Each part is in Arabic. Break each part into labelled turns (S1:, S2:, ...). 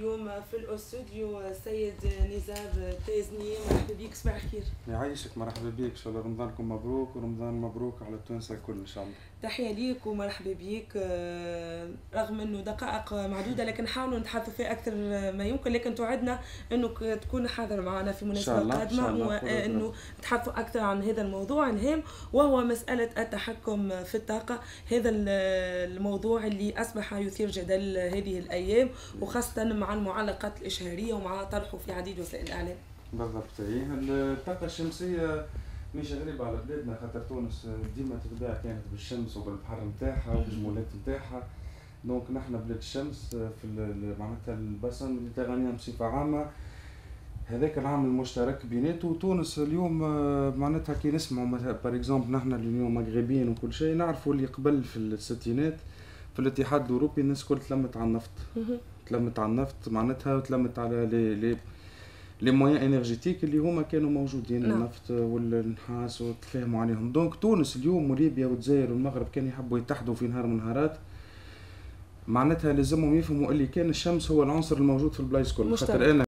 S1: اليوم في الاستوديو السيد نزار تازني، مرحبا بك، صباح الخير.
S2: يعيشك، مرحبا بك، ان شاء الله رمضانكم مبروك ورمضان مبروك على التوانسه الكل ان شاء الله.
S1: تحيه ليك ومرحبا بك. رغم انه دقائق معدوده لكن نحاولوا نتحدثوا فيه اكثر ما يمكن، لكن توعدنا انك تكون حاضر معنا في مناسبه قادمه وانه نتحدثوا اكثر عن هذا الموضوع الهام، وهو مساله التحكم في الطاقه. هذا الموضوع اللي اصبح يثير جدل هذه الايام، وخاصه مع المعلقات الاشهاريه ومع طرحه في عديد وسائل الاعلام.
S2: بالضبط. الطاقه الشمسيه مش غريبه على بلادنا، خاطر تونس ديما تتباع كانت بالشمس وبالبحر نتاعها وبالجمولات نتاعها. دونك نحن بلاد الشمس في معناتها البصن الميديتيرانيان بصفه عامه، هذاك العامل المشترك بيناتو. وتونس اليوم معناتها كي نسمعوا بار اكزومبل نحن اليوم مغربيين وكل شيء، نعرفوا اللي قبل في الستينات في الاتحاد الاوروبي الناس كل تلمت على النفط، تلمت على النفط معناتها، وتلمت على لي مويان انرجيتيك اللي هما كانوا موجودين، النفط والنحاس وتفاهموا عليهم. دونك تونس اليوم وليبيا والجزائر والمغرب كانوا يحبوا يتحدوا في نهار من النهارات، معناتها لازمهم يفهموا اللي كان الشمس هو العنصر الموجود في البلايص كل. خاطر انا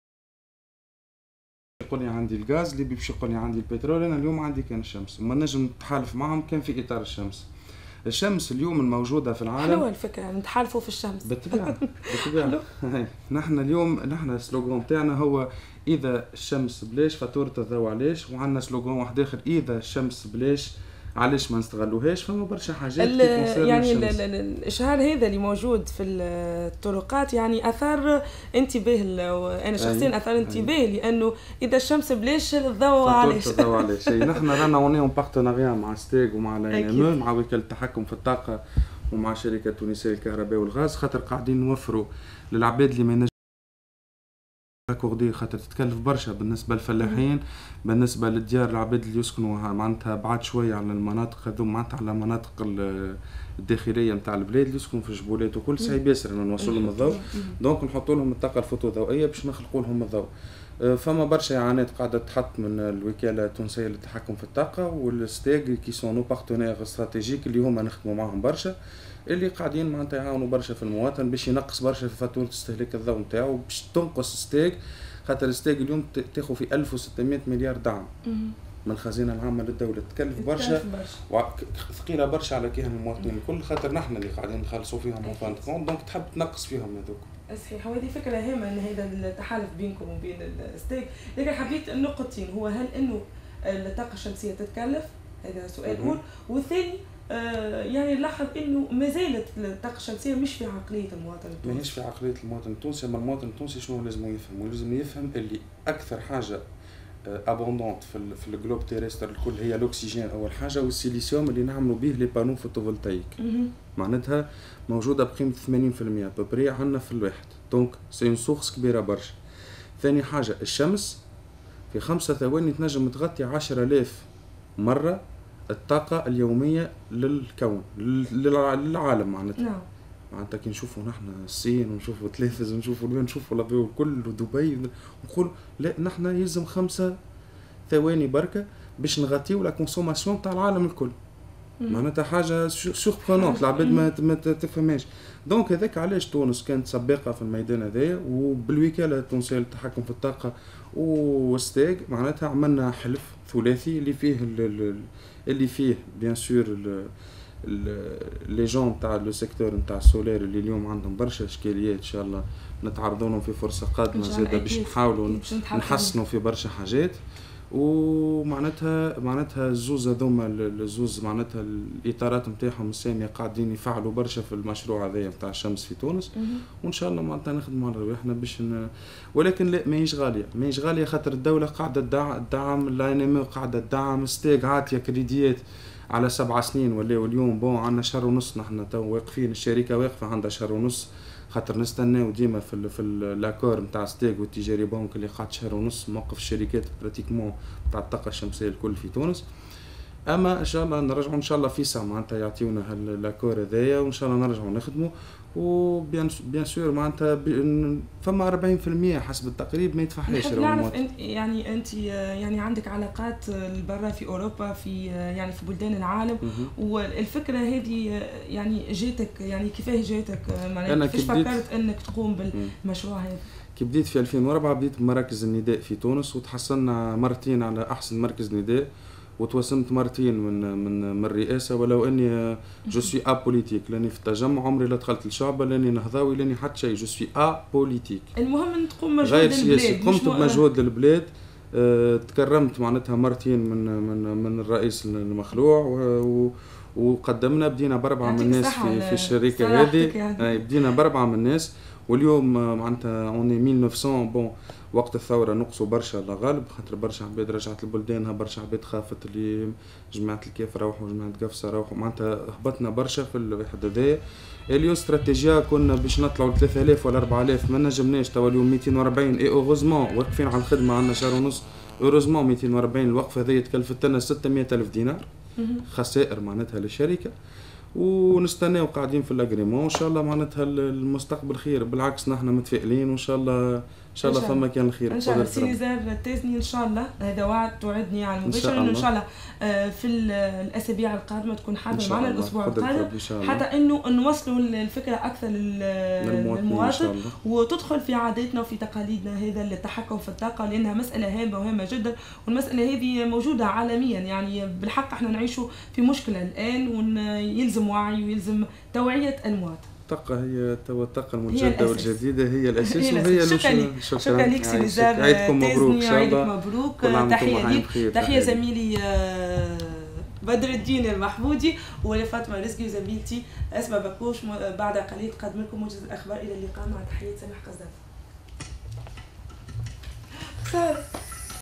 S2: يقولني عندي الغاز، اللي بيمشي يقولني عندي البترول، انا اليوم عندي كان الشمس، ما نجم نتحالف معهم كان في اطار الشمس. الشمس اليوم الموجوده في العالم
S1: حلوه الفكره نتحالفوا في الشمس
S2: بالطبيعه. نحن اليوم السلوغان تاعنا هو اذا الشمس بلاش فاتوره الضوء علاش، وعندنا سلوغان واحد اخر اذا الشمس بلاش علاش ما نستغلوهاش. فما برشا حاجات
S1: يعني الاشهار هذا اللي موجود في الطرقات يعني اثار انتباه، انا شخصيا اثار انتباه، لانه اذا الشمس بلاش الضوء
S2: علاش. نحن رانا ونيهم بارتناريا مع ستيغ ومع الانم، مع وكاله التحكم في الطاقه ومع شركه تونسيه للكهرباء والغاز، خاطر قاعدين نوفروا للعباد اللي ما كوردي، خاطر تتكلف برشا بالنسبه للفلاحين، بالنسبه للديار العباد اللي يسكنوا معناتها بعد شويه على المناطق هذو، معناتها على المناطق الداخليه نتاع البلاد اللي يسكنوا في الجبولات وكل صعيب ياسر انه نوصل لهم الضوء. دونك نحطوا لهم الطاقه الفوتوضوئيه باش نخلقوا لهم الضوء. فما برشا اعانات قاعده تحط من الوكاله التونسيه للتحكم في الطاقه والستيغ كي سون نو بارتنير استراتيجيك اللي هما نخدموا معهم برشا، اللي قاعدين معناتها يعاونوا برشا في المواطن باش ينقص برشا في فاتوره استهلاك الضوء نتاعو، باش تنقص ستيغ. خاطر ستيغ اليوم تاخذ في 1600 مليار دعم من الخزينه العامه للدوله، تكلف برشا وثقيله برشا على كاهن المواطنين الكل، خاطر نحن اللي قاعدين نخلصوا فيهم مونطون، دونك تحب تنقص فيهم هذوك.
S1: صحيح، وهذه فكره هامه ان هذا التحالف بينكم وبين الستيغ. لكن حبيت نقطتين، هو هل انه الطاقه الشمسيه تتكلف؟ هذا سؤال اول. والثاني يعني نلاحظ انه ما زالت الطاقه الشمسيه مش في عقليه المواطن التونسي.
S2: ماهيش في عقليه المواطن التونسي، اما المواطن التونسي شنو لازم يفهم؟ ولازم يفهم اللي اكثر حاجه ابوندونت في الجلوب تيرستر الكل هي الاكسجين اول حاجه، والسيليسيوم اللي نعملوا به لي بانو فوتوفولتايك معناتها موجوده بقيمه 80% ببري عندنا في الواحد. دونك سي اون سورس كبيره برشا. ثاني حاجه الشمس في 5 ثواني تنجم تغطي 10,000 مره الطاقه اليوميه للكون للعالم معناتها. معناتها كي نشوفوا نحن الصين ونشوفوا تلفز ونشوفوا اليوم نشوفوا الضوء الكل ودبي، نقول لا نحن يلزم 5 ثواني بركه باش نغطيو لا كونسوماسيون تاع العالم الكل. معناتها حاجه سوربرونونت العباد ما تفهمهاش. دونك هذاك علاش تونس كانت سباقه في الميدان هذايا، وبالوكاله التونسيه للتحكم في الطاقه وستيغ معناتها عملنا حلف ثلاثي اللي فيه بيان سور لي جون تاع لو سيكتور نتاع السولير اللي اليوم عندهم برشا اشكاليات، ان شاء الله نتعرضوا لهم في فرصه قادمه زاده باش نحاولوا نحسنوا في برشا حاجات. ومعناتها الزوز هذوما الزوز معناتها الاطارات نتاعهم الساميه قاعدين يفعلوا برشا في المشروع هذايا نتاع الشمس في تونس، وان شاء الله معناتها نخدموا على رواحنا باش ولكن لا ماهيش غاليه خاطر الدوله قاعده تدعم الانم، قاعده تدعم ستيغ، عاطيه كريديات على 7 سنين ولا اليوم بون عندنا شهر ونص، نحن تو واقفين، الشركه واقفه عندها شهر ونص، خاطر نستناو ديما في الاكور نتاع ستيغ والتجاري بنك اللي قعد شهر ونص موقف الشركات براتيكمون تاع الطاقه الشمسيه الكل في تونس. اما ان شاء الله نرجعوا ان شاء الله في ساعه معناتها يعطيونا لاكور هذايا وان شاء الله نرجعوا نخدموا. وبيان سور معناتها فما 40% حسب التقريب ما يدفعهاش.
S1: نعرف يعني انت يعني عندك علاقات برا في اوروبا في يعني في بلدان العالم، والفكره هذه يعني جاتك يعني كيفاش جاتك معناتها كيفاش فكرت انك تقوم بالمشروع هذا؟
S2: كي بديت في 2004 بديت بمراكز النداء في تونس، وتحصلنا مرتين على احسن مركز نداء، وتوسمت مرتين من الرئاسه، ولو اني جو سوي ابوليتيك، لاني في التجمع عمري لا دخلت الشعب لاني نهضاوي لاني حتى شيء، جو سوي ابوليتيك.
S1: المهم ان تقوم مجهود للبلاد.
S2: قمت بمجهود للبلاد. تكرمت معناتها مرتين من الرئيس المخلوع، وقدمنا بدينا بربعه من الناس في الشركه هذه يعني. بدينا بربعه من الناس، واليوم معناتها اوني 1900 بون. وقت الثوره نقصوا برشا الله غالب، خاطر برشا عباد رجعت لبلدانها، برشا عباد خافت اللي جماعه الكيف روحوا وجماعه قفصه روحوا، معناتها هبطنا برشا في الواحد هذايا. اليوم استراتيجيه كنا باش نطلعوا ل 3000 ولا 4000 ما نجمناش، توا اليوم 240 اي اوغوزمون واقفين على الخدمه، عندنا شهر ونص اوروزمون 240. الوقفه هذه تكلفت لنا 600,000 دينار خسائر معناتها للشركه، ونستناو قاعدين في الاجريمون. ان شاء الله معناتها المستقبل خير، بالعكس نحن متفائلين، وان شاء الله ان شاء الله فما كان الخير
S1: ان شاء الله. سي نزار التازني ان شاء الله هذا وعد توعدني على المباشر انه ان شاء الله في الاسابيع القادمه تكون حاضر معنا الاسبوع القادم، حتى انه نوصلوا الفكره اكثر للمواطن، وتدخل في عاداتنا وفي تقاليدنا هذا التحكم في الطاقه، لانها مساله هامه وهامه جدا، والمساله هذه موجوده عالميا. يعني بالحق احنا نعيشوا في مشكله الان، ويلزم وعي ويلزم توعيه المواطن.
S2: الطاقة هي الطاقة المتجددة والجديدة هي الأساس، وهي
S1: شكرا لك سي نزار.
S2: عيدكم مبروك إن شاء الله.
S1: عيدك مبروك. تحية ليك، تحية زميلي بدر الدين المحمودي ولفاطمة رزقي وزميلتي أسماء بكوش. بعد قليل قدم لكم موجز الأخبار. إلى اللقاء، مع تحية سامح قذافي.